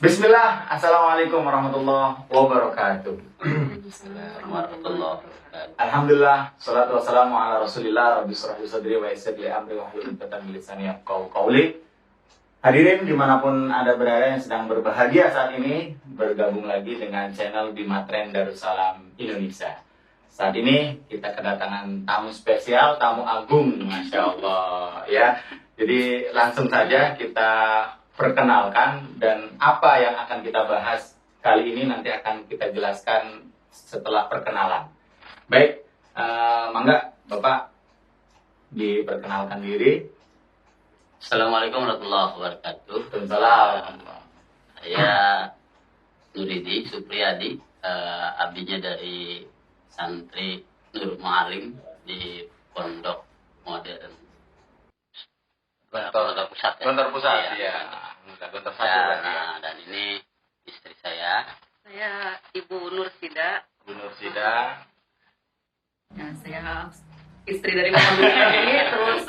Bismillah, Assalamualaikum warahmatullahi wabarakatuh. Alhamdulillah, salatu wassalamu ala rasulillah, rabbi shrah li sadri wa yassir li amri wahlul 'uqdatam min lisani yafqahu qawli. Hadirin dimanapun Anda berada yang sedang berbahagia saat ini, bergabung lagi dengan channel Bima Trend Darussalam Indonesia. Saat ini kita kedatangan tamu spesial, tamu agung, Masya Allah ya. Jadi langsung saja kita perkenalkan, dan apa yang akan kita bahas kali ini nanti akan kita jelaskan setelah perkenalan. Baik, mangga Bapak diperkenalkan diri. Assalamualaikum warahmatullahi wabarakatuh. Waalaikumsalam. Saya Nuridi Supriyadi, abdinya dari santri Nur Mualim di Pondok Modern Gontor Pusat. Gontor Pusat, ya. Gontor 1 berarti ya. Dan ini istri saya. Saya Ibu Nursida. Bu Nursida. Ya, saya istri dari Bapak ini. Terus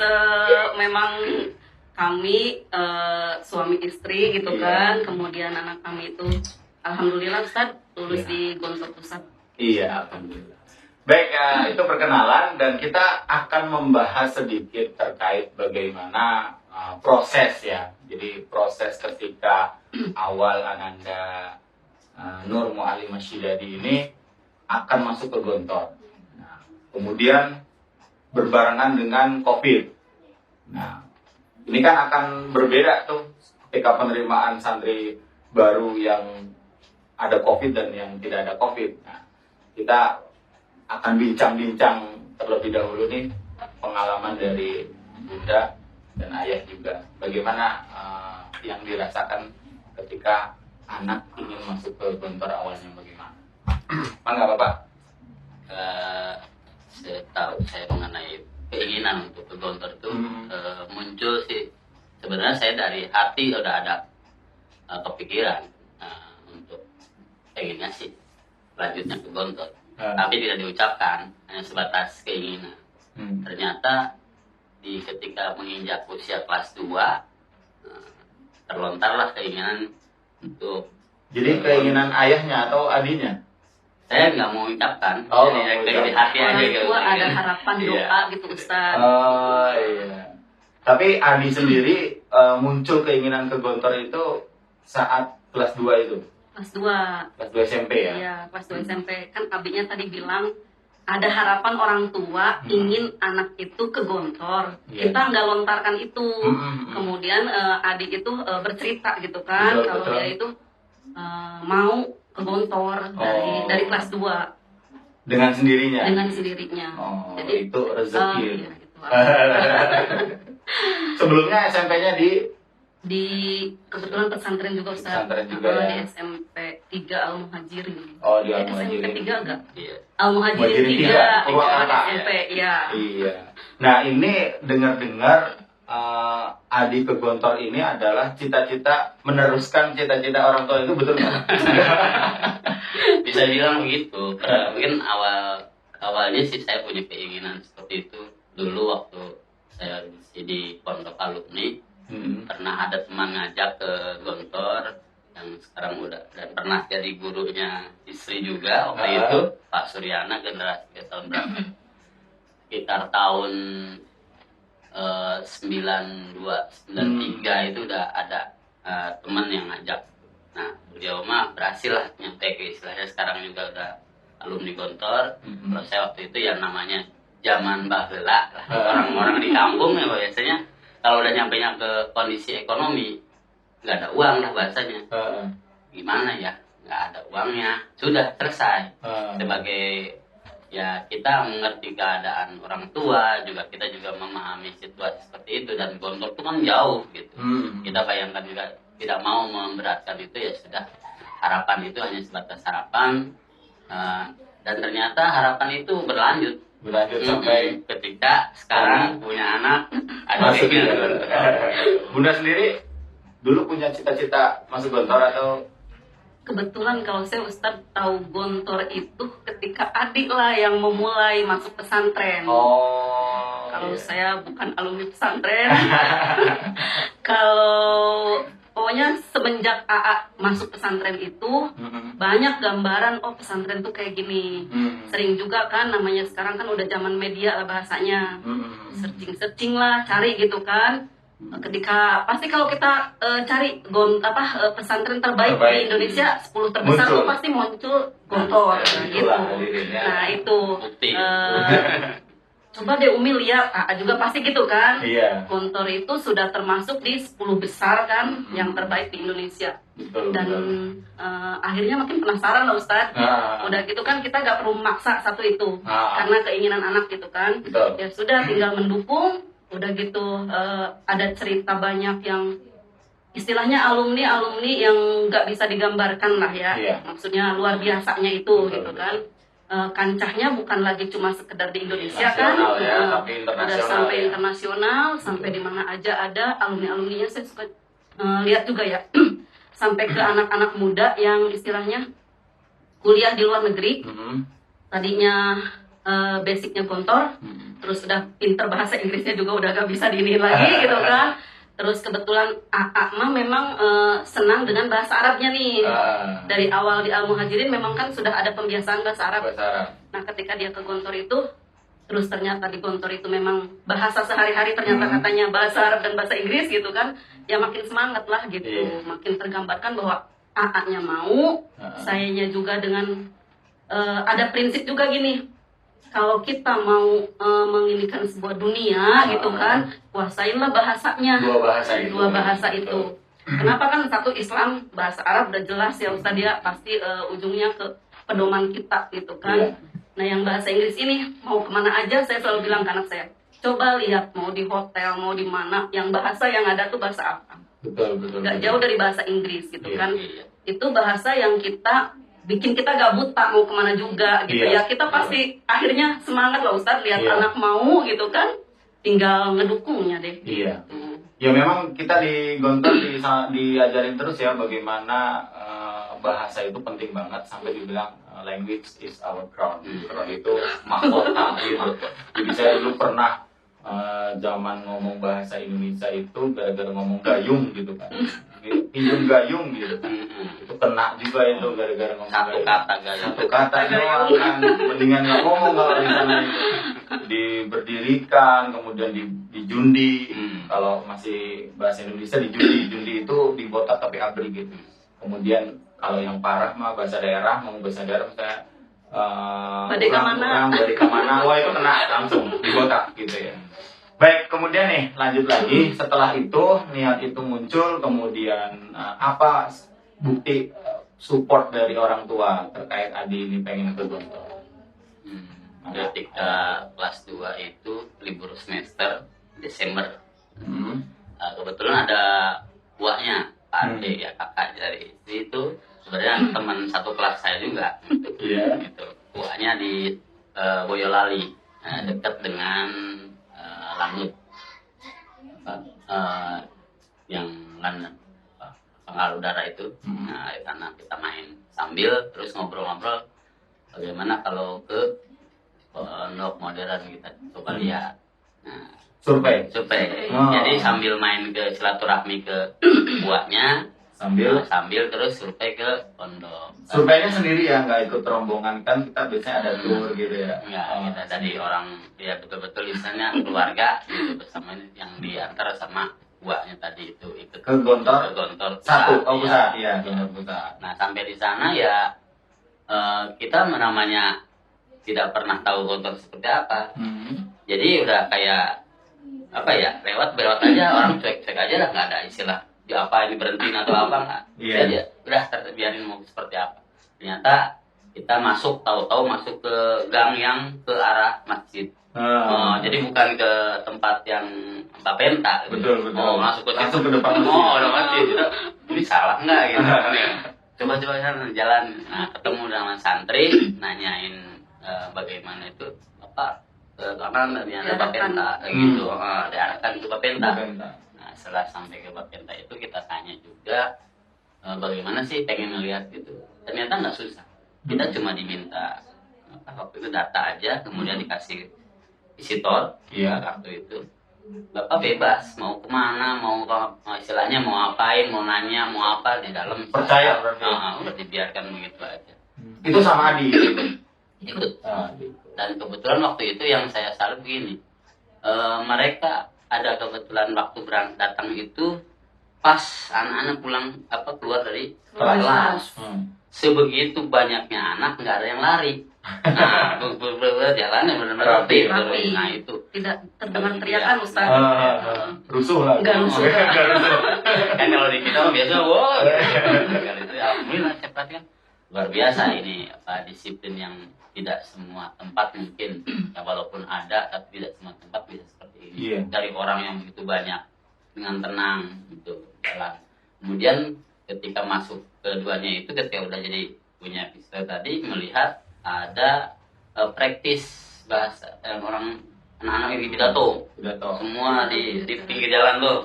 memang kami suami istri gitu kan. Kemudian anak kami itu alhamdulillah Ustaz lulus di Gontor Pusat. Iya, alhamdulillah. Baik, itu perkenalan, dan kita akan membahas sedikit terkait bagaimana proses ya. Jadi proses ketika awal Ananda Nur Mualim Masyidadi ini akan masuk ke Gontor. Nah, kemudian berbarengan dengan COVID. Nah, ini kan akan berbeda tuh ketika penerimaan santri baru yang ada COVID dan yang tidak ada COVID. Nah, kita akan bincang-bincang terlebih dahulu nih pengalaman dari Bunda dan Ayah juga. Bagaimana yang dirasakan ketika anak ingin masuk ke Gontor awalnya bagaimana? Mangga Bapak. Saya tahu saya mengenai keinginan untuk ke Gontor itu muncul sih. Sebenarnya saya dari hati udah ada kepikiran untuk pengennya sih lanjutnya ke Gontor. Tapi tidak diucapkan, hanya sebatas keinginan. Ternyata ketika menginjak usia kelas 2 terlontarlah keinginan untuk. Jadi keinginan ayahnya atau adinya? Saya nggak mau ucapkan. Oh, dari hati aja Orang gitu. tua ada harapan doa gitu Ustaz. Oh iya. Tapi Adi sendiri muncul keinginan ke Gontor itu saat kelas 2 itu? Kelas 2. Kelas 2 SMP ya? Iya, kelas 2 SMP. Kan abinya tadi bilang ada harapan orang tua ingin anak itu ke Gontor. Iya. Kita nggak lontarkan itu. Kemudian adik itu bercerita gitu kan, Betul, kalau betul. dia itu mau ke Gontor dari kelas 2 Dengan sendirinya? dengan sendirinya. Oh, Jadi itu rezeki. iya, gitu. Sebelumnya SMP-nya Di kebetulan pesantren juga Ustaz. Pesantren juga ya. Di SMP 3 Al Muhajirin. Oh, di Al Muhajirin. SMP 3 enggak? Iya. Al Muhajirin Muhajirin 3 Purwakarta. SMP, iya. Iya. Nah, ini dengar-dengar Adi ke Gontor ini adalah cita-cita meneruskan cita-cita orang tua, itu betul nggak? Bisa bilang begitu. Mungkin awalnya sih saya punya keinginan seperti itu dulu waktu saya di pondok alumni. Pernah ada teman ngajak ke Gontor yang sekarang udah dan pernah jadi gurunya istri juga waktu itu, Pak Suryana, generasi tahun berapa? Sekitar tahun 92-93 itu udah ada teman yang ngajak. Nah, beliau mah berhasil lah nyampe ke istilahnya sekarang juga udah alumni Gontor. Kalau saya waktu itu ya namanya zaman baheula lah. Orang-orang di kampung ya biasanya kalau udah nyampe-nya ke kondisi ekonomi nggak ada uang lah bahasanya. Gimana ya, nggak ada uangnya, sudah selesai. Sebagai ya kita mengerti keadaan orang tua, juga kita juga memahami situasi seperti itu, dan Gontor itu kan jauh gitu. Kita bayangkan juga tidak mau memberatkan itu, ya sudah, harapan itu hanya sebatas harapan. Dan ternyata harapan itu berlanjut sampai ketika sekarang punya anak ada masuk ke keinginan. Gontor. Bunda sendiri dulu punya cita-cita masuk Gontor atau? Kebetulan kalau saya Ustadz tahu Gontor itu ketika adik lah yang memulai masuk pesantren. Oh. Kalau iya. saya bukan alumni pesantren. Kalau pokoknya semenjak AA masuk pesantren itu banyak gambaran, oh pesantren tuh kayak gini. Sering juga kan, namanya sekarang kan udah zaman media lah bahasanya, searching lah, cari gitu kan. Ketika pasti kalau kita cari pesantren terbaik di Indonesia 10 terbesar tuh pasti muncul Gontor gitu. Nah itu coba deh Umi lihat, juga pasti gitu kan. Iya. Gontor itu sudah termasuk di 10 besar kan yang terbaik di Indonesia. Dan akhirnya makin penasaran lah Ustadz. Udah gitu kan kita gak perlu memaksa satu itu karena keinginan anak gitu kan. Ya sudah tinggal mendukung. Udah gitu ada cerita banyak yang istilahnya alumni yang gak bisa digambarkan lah ya. Maksudnya luar biasanya itu gitu kan. Kancahnya bukan lagi cuma sekedar di Indonesia kan, udah sampai internasional, sampai di mana aja ada alumni-alumninya. Saya suka lihat juga ya, sampai ke anak-anak muda yang istilahnya kuliah di luar negeri, tadinya basicnya Gontor, terus udah pinter bahasa Inggrisnya juga udah gak bisa diinin lagi gitu kan. Terus kebetulan AA mah memang senang dengan bahasa Arabnya nih. Dari awal di Al-Muhajirin memang kan sudah ada pembiasaan bahasa Arab. Nah ketika dia ke Gontor itu, terus ternyata di Gontor itu memang bahasa sehari-hari ternyata katanya bahasa Arab dan bahasa Inggris gitu kan. Ya makin semangat lah gitu. Makin tergambarkan bahwa AA-nya mau, sayanya juga dengan ada prinsip juga gini. Kalau kita mau menginikan sebuah dunia gitu kan, kuasainlah bahasanya. Dua bahasa itu. Kenapa kan satu Islam, bahasa Arab udah jelas ya Ustaz ya, pasti ujungnya ke pedoman kita gitu kan. Nah yang bahasa Inggris ini mau kemana aja saya selalu bilang ke anak saya, coba lihat mau di hotel, mau di mana, yang bahasa yang ada tuh bahasa apa. Gak jauh dari bahasa Inggris gitu kan. Itu bahasa yang bikin kita gak buta mau kemana juga gitu ya. Kita pasti akhirnya semangat lah Ustadz lihat anak mau gitu kan, tinggal ngedukungnya deh. Gitu. Ya memang kita di Gontor diajarin terus ya bagaimana bahasa itu penting banget, sampai dibilang language is our crown. Crown itu mahkota gitu. Jadi saya dulu pernah zaman ngomong bahasa Indonesia itu gara-gara ngomong gayung gitu kan. Pinjam gayung gitu kan. Itu kena juga itu gara-gara ngomong satu gayung. kata Kata doang kan, mendingan nggak ngomong kalau di sana itu. Diberdirikan, kemudian dijundi. Kalau masih bahasa Indonesia dijundi itu dibotak tapi abri gitu. Kemudian kalau yang parah mah bahasa daerah, ngomong bahasa daerah misalnya dari kemana, wah itu kena langsung dibotak gitu ya. Baik, kemudian nih lanjut lagi, setelah itu niat itu muncul, kemudian apa bukti support dari orang tua terkait Adi ini pengen ke Gontor? Ketika kelas 2 itu libur semester Desember, kebetulan ada buahnya Pak Ade ya, kakak dari istri itu sebenarnya teman satu kelas saya juga gitu. Buahnya di Boyolali, dekat dengan Langit, yang penggal udara itu. Nah, karena kita main sambil terus ngobrol-ngobrol bagaimana kalau ke pondok modern kita coba lihat. Nah, survei. Jadi sambil main ke silaturahmi ke buahnya, sambil terus survei ke pondok. Surveinya sendiri ya, nggak ikut rombongan kan, kita biasanya ada tour gitu ya. Enggak, kita dari orang ya betul-betul misalnya keluarga gitu bersama yang diantar sama buahnya tadi itu ikut ke Gontor satu pusat ya. Nah sampai di sana ya kita namanya tidak pernah tahu Gontor seperti apa. Jadi udah kayak apa ya, lewat aja, orang cuek-cuek aja lah, nggak ada istilah di apa ini berhenti atau apa nggak. Aja udah biarin mau seperti apa. Ternyata kita tahu-tahu masuk ke gang yang ke arah masjid. Jadi bukan ke tempat yang Bapenta. Betul. Masuk ke situ ke depan masjid. Udah masjid. Ini salah nggak gitu? Coba sana jalan. Nah ketemu dengan santri, nanyain bagaimana itu apa karena ada Bapenta gitu. Diarahkan ke Bapenta. Nah setelah sampai ke Bapenta itu kita tanya juga bagaimana sih pengen ngelihat gitu. Ternyata nggak susah. Kita cuma diminta waktu itu data aja, kemudian dikasih visitor kartu itu. Bapak bebas mau kemana, mau istilahnya mau ngapain, mau nanya, mau apa di dalam. Percaya berarti. Udah dibiarkan begitu aja. Itu sama Adi. Ikut. Gitu. Dan kebetulan waktu itu yang saya salut begini, mereka ada kebetulan waktu datang itu pas anak-anak pulang keluar dari kelas. Sebegitu banyaknya anak nggak ada yang lari. Nah, jalannya benar-benar rapi. Nah itu tidak terdengar teriakan Ustaz. Rusuh lah. Enggak rusuh. Kan kalau di kita biasa wow. Kalau itu alhamdulillah cepat kan. Luar biasa ini disiplin yang tidak semua tempat mungkin ya, walaupun ada tapi tidak semua tempat bisa seperti ini. Iya. Dari orang yang begitu banyak dengan tenang gitu jalan. Kemudian ketika masuk keduanya itu ketika udah jadi punya pistol tadi melihat ada praktis bahasa orang anak-anak yang pidato semua di pinggir jalan tuh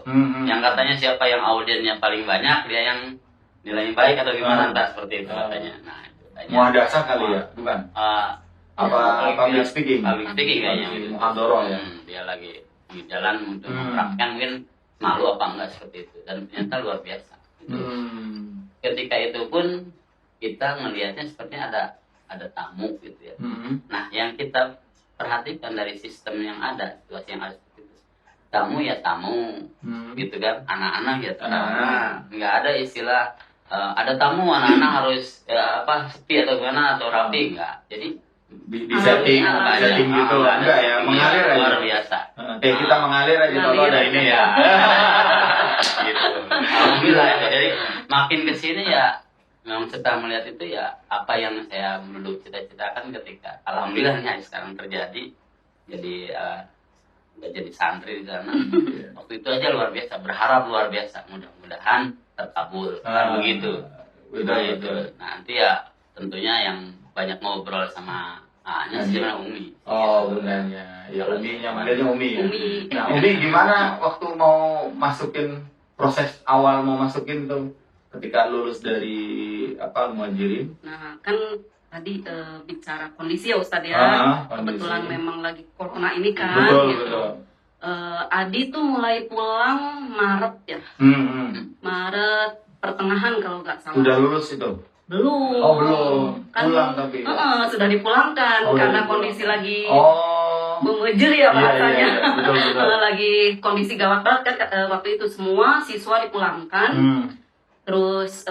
yang katanya siapa yang audiennya paling banyak dia yang nilainya baik atau gimana entah seperti itu katanya. Nah itu katanya muhadasah kali ya bukan public speaking kayaknya muhadharah ya dia lagi di jalan untuk menerapkan mungkin malu apa enggak seperti itu dan ternyata luar biasa gitu. Ketika itu pun kita ngelihatnya sepertinya ada tamu gitu ya. Nah yang kita perhatikan dari sistem yang ada situasi yang ada seperti itu tamu ya tamu gitu kan anak-anak ya anak nggak ada istilah ada tamu anak-anak harus sepi atau gimana atau rapi enggak jadi di setting gitu enggak ya mengalir aja luar biasa kita mengalir aja kalau ada ini ya gitu alhamdulillah ya. Jadi makin kesini ya memang setelah melihat itu ya apa yang saya dulu cita-citakan ketika alhamdulillahnya sekarang terjadi jadi udah jadi santri di sana waktu itu aja luar biasa berharap luar biasa mudah-mudahan terkabul begitu itu nanti ya tentunya yang banyak ngobrol sama sebenarnya Umi bundanya ya Uminya manggilnya Umi nah Umi gimana waktu mau masukin proses awal mau masukin tuh ketika lulus dari Muhajirin. Nah kan tadi bicara kondisi ya Ustadz ya kebetulan memang lagi corona ini kan betul. Adi tuh mulai pulang Maret ya Maret pertengahan kalau nggak salah udah lulus itu belum kan pulang tapi sudah dipulangkan karena kondisi lagi memujur ya bahasanya betul. lagi kondisi gawat banget kan waktu itu semua siswa dipulangkan terus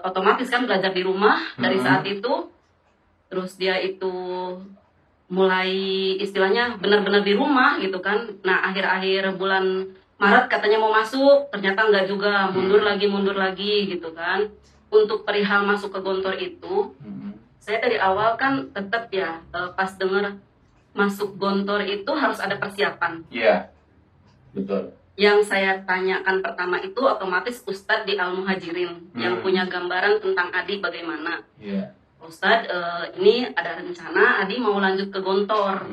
otomatis kan belajar di rumah dari saat itu terus dia itu mulai istilahnya benar-benar di rumah gitu kan nah akhir-akhir bulan Maret katanya mau masuk ternyata enggak juga mundur lagi gitu kan untuk perihal masuk ke Gontor itu saya dari awal kan tetap ya pas dengar masuk Gontor itu harus ada persiapan iya betul yang saya tanyakan pertama itu otomatis Ustadz di Al-Muhajirin yang punya gambaran tentang Adi bagaimana. Ustadz ini ada rencana Adi mau lanjut ke Gontor.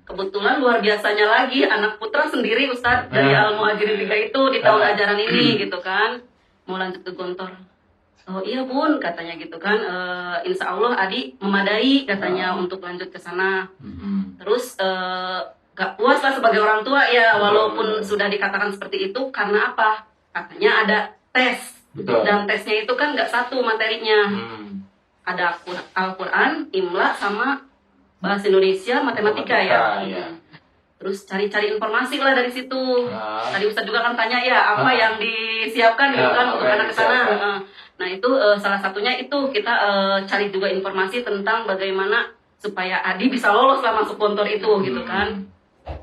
Kebetulan luar biasanya lagi anak putra sendiri Ustadz dari Al-Muhajirin 3 itu di tahun ajaran ini gitu kan mau lanjut ke Gontor. Oh iya Bun katanya gitu kan insya Allah Adi memadai katanya untuk lanjut ke sana. Terus gak puas lah sebagai orang tua ya walaupun sudah dikatakan seperti itu karena apa katanya ada tes dan tesnya itu kan gak satu materinya ada Al-Quran, Imla sama bahasa Indonesia, matematika ya terus cari-cari informasi lah dari situ tadi Ustadz juga kan tanya ya apa yang disiapkan gitu kan untuk anak kesana nah itu salah satunya itu kita cari juga informasi tentang bagaimana supaya Adi bisa lolos lah masuk Gontor itu gitu kan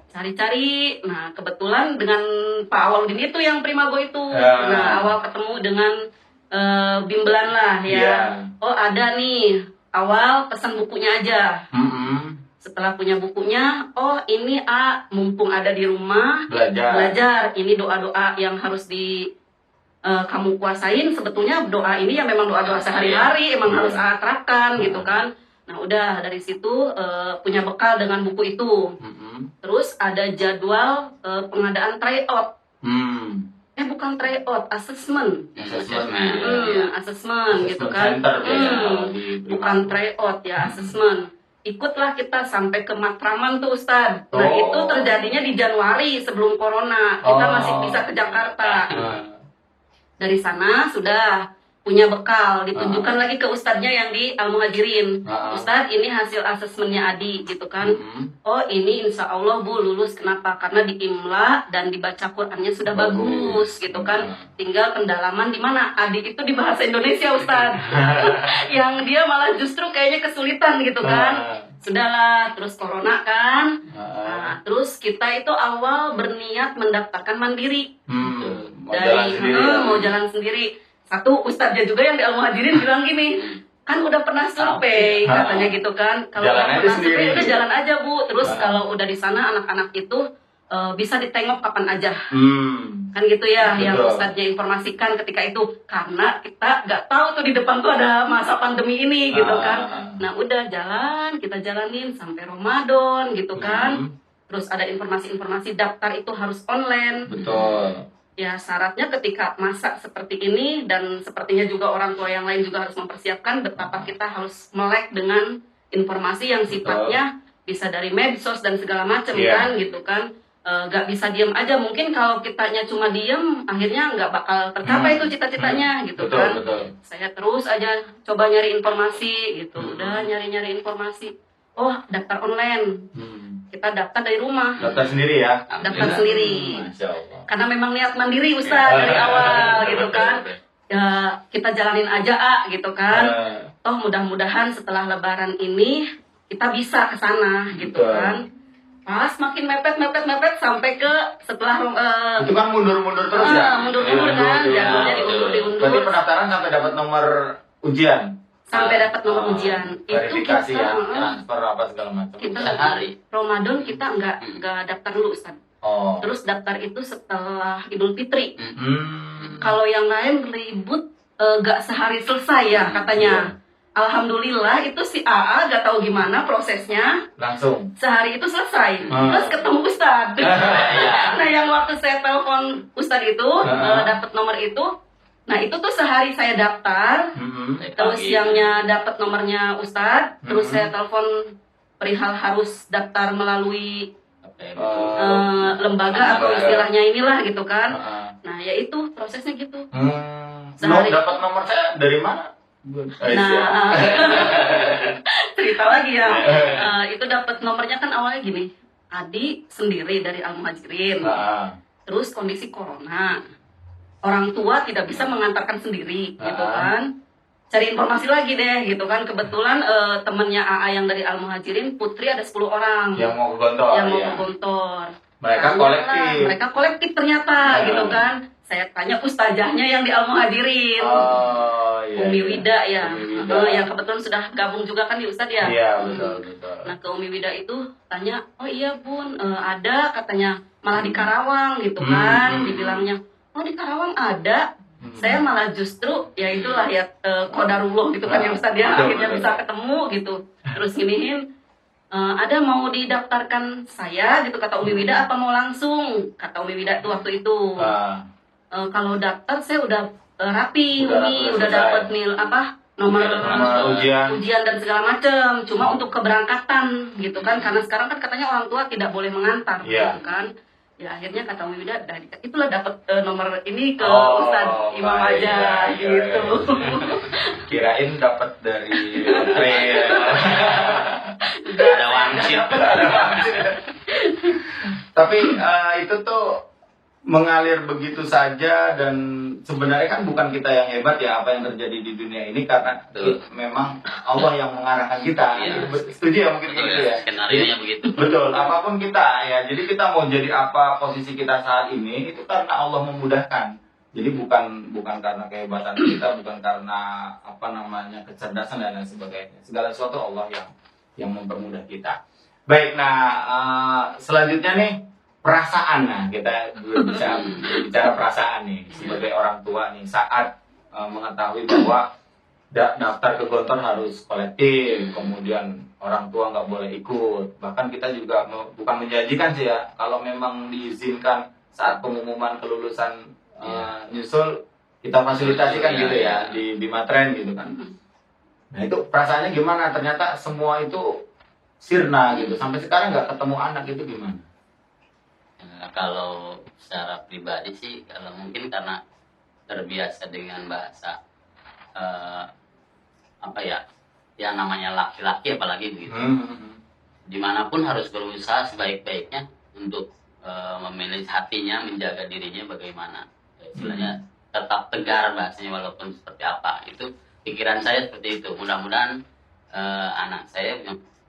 cari-cari, nah kebetulan dengan Pak Awaludin itu yang Primago itu, nah awal ketemu dengan Bimbelan lah ya, oh ada nih, awal pesan bukunya aja, setelah punya bukunya, oh ini mumpung ada di rumah, belajar, ini doa-doa yang harus kamu kuasain, sebetulnya doa ini ya memang doa-doa sehari-hari, emang harus terapkan gitu kan. Nah udah dari situ punya bekal dengan buku itu. Terus ada jadwal pengadaan tryout. Bukan tryout, assessment. Assessment gitu kan. Bukan tryout ya, assessment. ikutlah kita sampai ke Matraman tuh Ustadz. Nah Oh. itu terjadinya di Januari sebelum corona. Kita Oh. masih bisa ke Jakarta. Nah, Dari sana sudah punya bekal, ditunjukkan lagi ke ustadznya yang di Al-Muhajirin. Ustadz, ini hasil asesmennya Adi gitu kan. Oh ini insya Allah Bu lulus, kenapa? Karena di Imla dan dibaca Qurannya sudah bagus gitu kan. Tinggal pendalaman di mana? Adi itu di bahasa Indonesia Ustadz. Yang dia malah justru kayaknya kesulitan gitu kan. Sudahlah, terus corona kan. Nah, terus kita itu awal berniat mendaftarkan mandiri. mau jalan sendiri ya? Mau jalan sendiri. Satu ustadznya juga yang di Al-Muhajirin bilang gini, kan udah pernah survei katanya gitu kan. Kalau Jalan nggak aja pernah sendiri. survei udah jalan aja Bu. Terus kalau udah di sana anak-anak itu bisa ditengok kapan aja. Kan gitu ya yang Betul. ustadznya informasikan ketika itu, karena kita nggak tahu tuh di depan tuh ada masa pandemi ini gitu kan. Nah udah jalan, kita jalanin sampai Ramadan gitu kan. Terus ada informasi-informasi daftar itu harus online. Betul. Ya syaratnya ketika masa seperti ini, dan sepertinya juga orang tua yang lain juga harus mempersiapkan betapa kita harus melek dengan informasi yang sifatnya bisa dari medsos dan segala macam kan gitu kan. Gak bisa diam aja, mungkin kalau kitanya cuma diam akhirnya nggak bakal tercapai itu cita-citanya gitu Betul, kan. betul. Saya terus aja coba nyari informasi gitu, udah nyari-nyari informasi. Oh daftar online, kita daftar dari rumah, Daftar sendiri ya? daftar sendiri. Masya Allah. Karena memang niat mandiri Ustaz dari awal gitu kan. Ya, kita jalanin aja gitu kan. Toh mudah-mudahan setelah lebaran ini kita bisa ke sana gitu Betul. kan. Pas makin mepet sampai ke setelah Itu kan mundur-mundur terus ya? mundur-mundur kan, jadwalnya diundur. Berarti pendaftaran sampai dapat nomor ujian? Sampai dapat nomor ujian. Itu Verifikasi kita, ya, transfer apa segala macam. kita Sehari. Ramadan kita nggak daftar dulu Ustaz. Oh. Terus daftar itu setelah Idul Fitri. Hmm. Kalau yang lain ribut gak sehari selesai ya katanya. Alhamdulillah itu si AA gak tahu gimana prosesnya, Langsung. sehari itu selesai. Terus ketemu Ustadz. Nah yang waktu saya telepon Ustadz itu dapat nomor itu, nah itu tuh sehari saya daftar, terus yangnya dapat nomornya Ustadz, terus saya telepon perihal harus daftar melalui lembaga atau istilahnya inilah gitu kan. Nah ya itu prosesnya gitu. Sehari. Dapat nomor saya dari mana? Nah, cerita lagi ya. Itu dapat nomornya kan awalnya gini. Adi sendiri dari Al-Muhajirin. Terus kondisi corona. Orang tua tidak bisa mengantarkan sendiri gitu kan. Cari informasi lagi deh gitu kan. Kebetulan temennya AA yang dari Al-Muhajirin, Putri ada 10 orang Yang mau ke Gontor. yang mau ke Gontor. Mereka kolektif. Mereka kolektif ternyata gitu kan. Saya tanya ustazahnya yang di Al-Muhajirin. Oh, iya, Umi Wida ya, Umi Wida. yang kebetulan sudah gabung juga kan di Ustadz ya. Iya, betul. Nah ke Umi Wida itu tanya, oh iya Bun, ada katanya malah di Karawang gitu kan, dibilangnya, oh di Karawang ada. Saya malah justru ya itulah ya qadarullah gitu kan ya Ustadz ya, akhirnya bisa ketemu gitu. Terus giniin, ada mau didaftarkan saya gitu kata Umi Wida, apa mau langsung? Kata Umi Wida tuh waktu itu. Kalau daftar saya udah rapi, Umi udah dapat nomor ujian dan segala macam. Cuma untuk keberangkatan gitu kan, karena sekarang kan katanya orang tua tidak boleh mengantar gitu kan. Ya akhirnya kata Umi Wida, itulah dapat nomor ini ke Ustadz Imam aja gitu. Kirain dapat dari Ada wangsit. Tapi itu tuh mengalir begitu saja, dan sebenarnya kan bukan kita yang hebat ya apa yang terjadi di dunia ini, karena memang Allah yang mengarahkan kita. Setuju ya mungkin gitu ya. Skenario-nya begitu. Betul, apapun kita ya. Jadi kita mau jadi apa posisi kita saat ini itu karena Allah memudahkan. Jadi bukan karena kehebatan kita, bukan karena kecerdasan dan lain sebagainya. Segala sesuatu Allah yang mempermudah kita. Baik, nah selanjutnya nih perasaan. Nah kita bisa bicara perasaan nih sebagai orang tua nih saat mengetahui bahwa daftar ke Gontor harus kolektif, kemudian orang tua nggak boleh ikut. Bahkan kita juga bukan menjanjikan sih ya, kalau memang diizinkan saat pengumuman kelulusan nyusul kita fasilitasikan gitu ya di Bimatren gitu kan. Nah itu perasaannya gimana? Ternyata semua itu sirna gitu. Sampai sekarang nggak ketemu anak, itu gimana? Kalau secara pribadi sih, kalau mungkin karena terbiasa dengan bahasa apa ya, yang namanya laki-laki apalagi begitu. Dimanapun harus berusaha sebaik-baiknya untuk memanage hatinya, menjaga dirinya bagaimana. Istilahnya tetap tegar bahasanya walaupun seperti apa. Itu pikiran saya seperti itu. Mudah-mudahan anak saya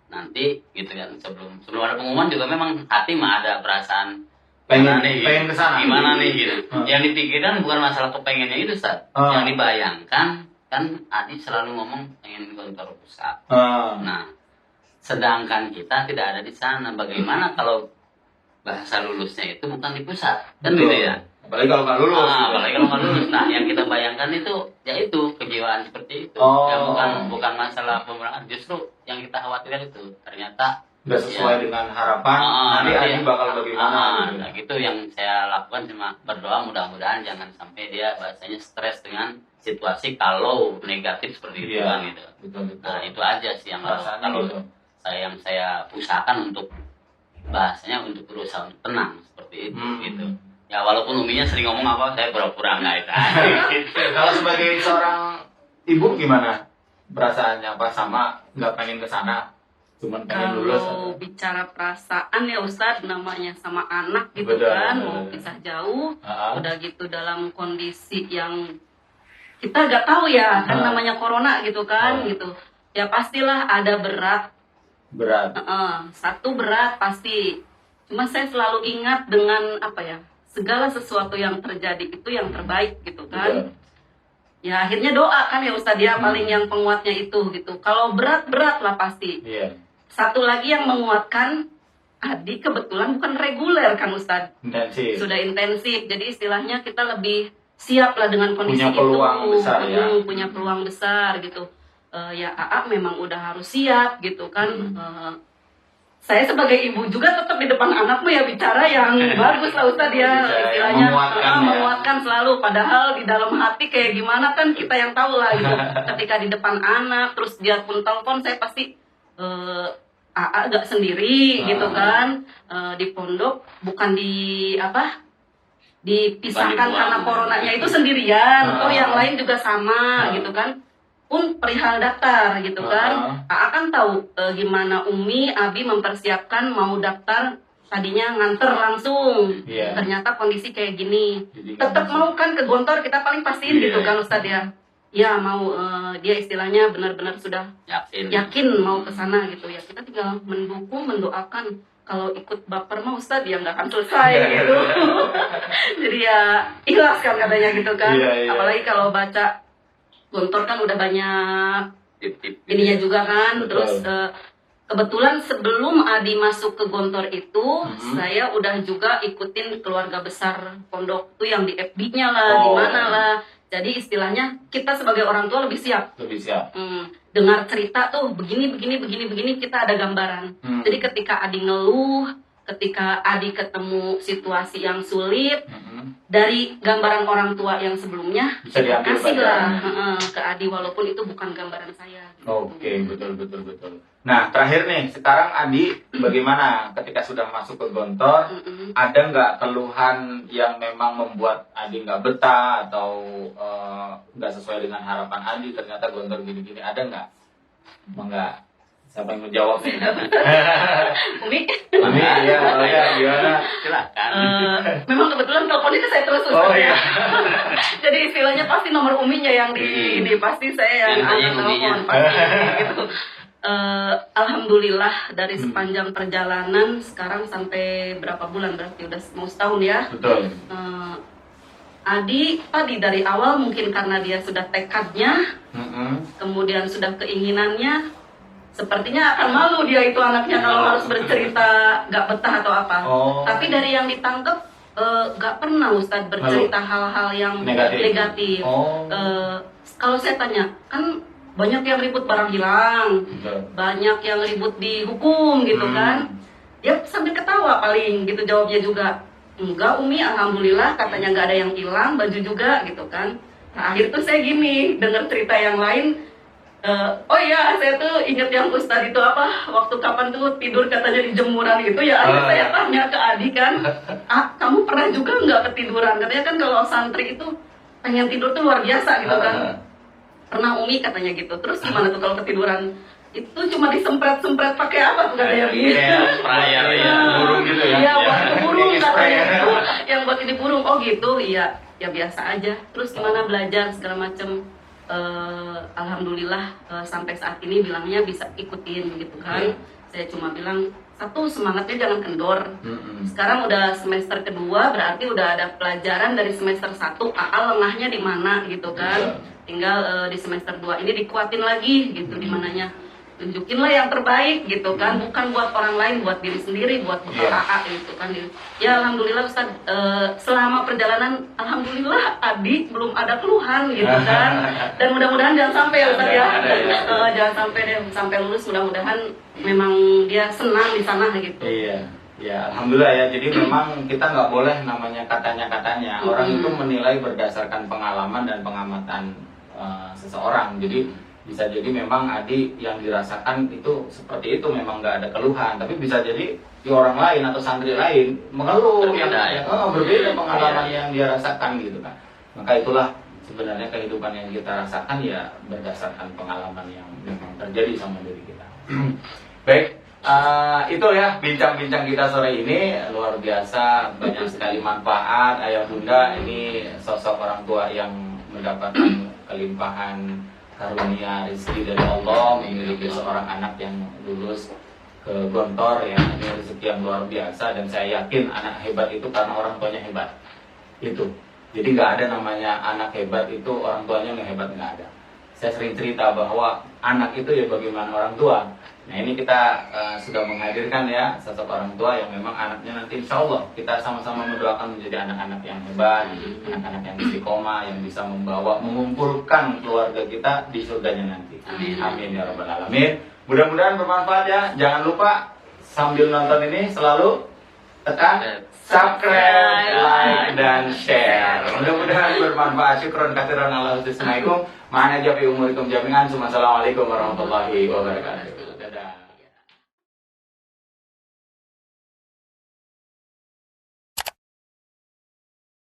nanti gitu kan, sebelum ada pengumuman juga memang hati mah ada perasaan Pengen kesana. gimana nih gitu. Yang dipikirkan bukan masalah kepengennya itu, Ustaz. Yang dibayangkan kan Adi selalu ngomong pengen gontor pusat. Nah, sedangkan kita tidak ada di sana. Bagaimana kalau bahasa lulusnya itu bukan di pusat, kan gitu ya? Apalagi kalau nggak lulus. Apalagi kalau nggak lulus. Nah, yang kita bayangkan itu yaitu kejiwaan seperti itu. Ya bukan masalah pemenangan. Justru yang kita khawatirkan itu ternyata nggak sesuai dengan harapan. Nanti Adi bakal bagaimana? Nah, gitu yang saya lakukan, cuma berdoa mudah-mudahan jangan sampai dia bahasanya stres dengan situasi kalau negatif seperti itu kan gitu. Betul. Nah, itu aja sih yang kalau gitu. saya usahakan untuk bahasanya untuk berusaha untuk tenang seperti itu gitu. Ya walaupun uminya sering ngomong apa, saya pura-pura nggak itu. Kalau sebagai seorang ibu gimana perasaannya? Apa sama nggak pengen ke sana, cuman pengen lulus? Kalau bicara perasaan ya Ustadz, namanya sama anak gitu Betul, kan, betul. mau pisah jauh, udah gitu dalam kondisi yang kita nggak tahu ya, kan namanya corona gitu kan, gitu. Ya pastilah ada berat. Satu berat pasti. Cuma saya selalu ingat dengan apa ya, segala sesuatu yang terjadi itu yang terbaik gitu kan. Ya akhirnya doa kan ya Ustadz ya, paling yang penguatnya itu gitu. Kalau berat lah pasti. Satu lagi yang menguatkan, Adi kebetulan bukan reguler kan Ustadz. Sudah intensif, jadi istilahnya kita lebih siap lah dengan kondisi punya peluang besar, ya? Punya peluang besar gitu. Ya AA memang udah harus siap gitu kan. Saya sebagai ibu juga tetap di depan anakmu ya bicara yang bagus lah Ustadz ya, istilahnya menguatkan selalu. Padahal di dalam hati kayak gimana kan kita yang tahu lah gitu. Ketika di depan anak, terus dia pun telepon, saya pasti AA gak sendiri gitu kan. Di pondok bukan dipisahkan karena coronanya itu sendirian. Yang lain juga sama gitu kan. Pun perihal daftar gitu kan. AA kan tahu gimana Umi, Abi mempersiapkan mau daftar, tadinya nganter langsung. Ternyata kondisi kayak gini. Tetap mau kan ke Gontor, kita paling pastiin gitu kan Ustadz ya. Ya mau dia istilahnya benar-benar sudah yakin mau ke sana gitu ya. Kita tinggal mendukung, mendoakan. Kalau ikut baper mah Ustadz ya nggak akan selesai gitu. Jadi ya ikhlas kan katanya gitu kan. Apalagi kalau baca Gontor kan udah banyak ininya juga kan. Terus kebetulan sebelum Adi masuk ke Gontor itu, saya udah juga ikutin keluarga besar pondok tuh yang di FB-nya lah, di mana lah. Jadi istilahnya kita sebagai orang tua lebih siap. Dengar cerita tuh begini, kita ada gambaran. Jadi ketika Adi ngeluh, ketika Adi ketemu situasi yang sulit, dari gambaran orang tua yang sebelumnya bisa diambil kasih lah ke Adi walaupun itu bukan gambaran saya. Oke, betul. Nah, terakhir nih, sekarang Adi bagaimana ketika sudah masuk ke Gontor? Ada nggak keluhan yang memang membuat Adi nggak betah atau nggak sesuai dengan harapan Adi? Ternyata Gontor gini-gini, ada nggak? Enggak. Siapa yang menjawab nih? Umi, ya, gimana? Silakan. Memang kebetulan telepon itu saya terus iya. Jadi istilahnya pasti nomor Uminya yang ini pasti saya yang angkat telepon pasti gitu. Alhamdulillah dari sepanjang perjalanan sekarang sampai berapa bulan, berarti udah mau setahun ya. Betul. Adi tadi dari awal mungkin karena dia sudah tekadnya, kemudian sudah keinginannya, sepertinya akan malu dia itu anaknya kalau harus bercerita gak betah atau apa. Tapi dari yang ditangkap gak pernah Ustadz bercerita hal-hal yang negatif. Kalau saya tanya, kan banyak yang ribut barang hilang, banyak yang ribut dihukum gitu kan. Dia sambil ketawa paling gitu jawabnya juga. Enggak Umi, alhamdulillah katanya gak ada yang hilang, baju juga gitu kan. Terakhir tuh saya gini, dengar cerita yang lain, Oh iya, saya tuh ingat yang Ustadz itu apa, waktu kapan tuh tidur katanya di jemuran gitu ya. Akhirnya saya tanya ke Adi kan, kamu pernah juga nggak ketiduran? Katanya kan kalau santri itu pengen tidur tuh luar biasa gitu kan. Pernah Umi katanya gitu. Terus gimana tuh kalau ketiduran? Itu cuma disempret-sempret pakai apa tuh katanya Bi? Sprayer ya. Burung gitu ya. Iya, buat ke burung Ini katanya sprayer. itu. Yang buat ini burung. Oh gitu, iya. Ya biasa aja. Terus gimana belajar segala macem. Alhamdulillah sampai saat ini bilangnya bisa ikutin gitu kan. Saya cuma bilang, satu semangatnya jangan kendor. Sekarang udah semester kedua, berarti udah ada pelajaran dari semester 1 AA lengahnya di mana gitu kan. Tinggal di semester 2 ini dikuatin lagi gitu di mananya. Tunjukinlah yang terbaik gitu kan, bukan buat orang lain, buat diri sendiri, buat AA gitu kan. Ya alhamdulillah Ustaz, selama perjalanan alhamdulillah Adi belum ada keluhan gitu kan. Dan mudah-mudahan jangan sampai ya Ustaz ya. Jangan sampai deh, sampai lulus, mudah-mudahan memang dia senang di sana gitu. Iya, ya alhamdulillah ya. Jadi memang kita nggak boleh namanya katanya-katanya. Orang itu menilai berdasarkan pengalaman dan pengamatan seseorang. Jadi bisa jadi memang Adi yang dirasakan itu seperti itu, memang nggak ada keluhan. Tapi bisa jadi di orang lain atau santri lain mengeluh, Berbeda, yang berbeda pengalaman yang dia rasakan gitu kan. Maka itulah sebenarnya kehidupan yang kita rasakan ya berdasarkan pengalaman yang memang terjadi sama diri kita. Baik, itu ya bincang-bincang kita sore ini, luar biasa, banyak sekali manfaat. Ayah bunda ini sosok orang tua yang mendapatkan kelimpahan karunia rezeki dari Allah, memiliki seorang anak yang lulus ke Gontor ya, ini rezeki yang luar biasa. Dan saya yakin anak hebat itu karena orang tuanya hebat. Itu jadi nggak ada namanya anak hebat itu orang tuanya nggak hebat, nggak ada. Saya sering cerita bahwa anak itu ya bagaimana orang tua. Nah ini kita sudah menghadirkan ya sosok orang tua yang memang anaknya nanti insya Allah kita sama-sama mendoakan menjadi anak-anak yang hebat, anak-anak yang istiqomah, yang bisa mengumpulkan keluarga kita di surganya nanti. Amin ya rabbal alamin. Mudah-mudahan bermanfaat ya. Jangan lupa sambil nonton ini selalu tekan subscribe, like, dan share. Mudah-mudahan bermanfaat. Syukron katsiran ala husni. Ma'ana jabi umurikum jami'an. Assalamualaikum warahmatullahi wabarakatuh.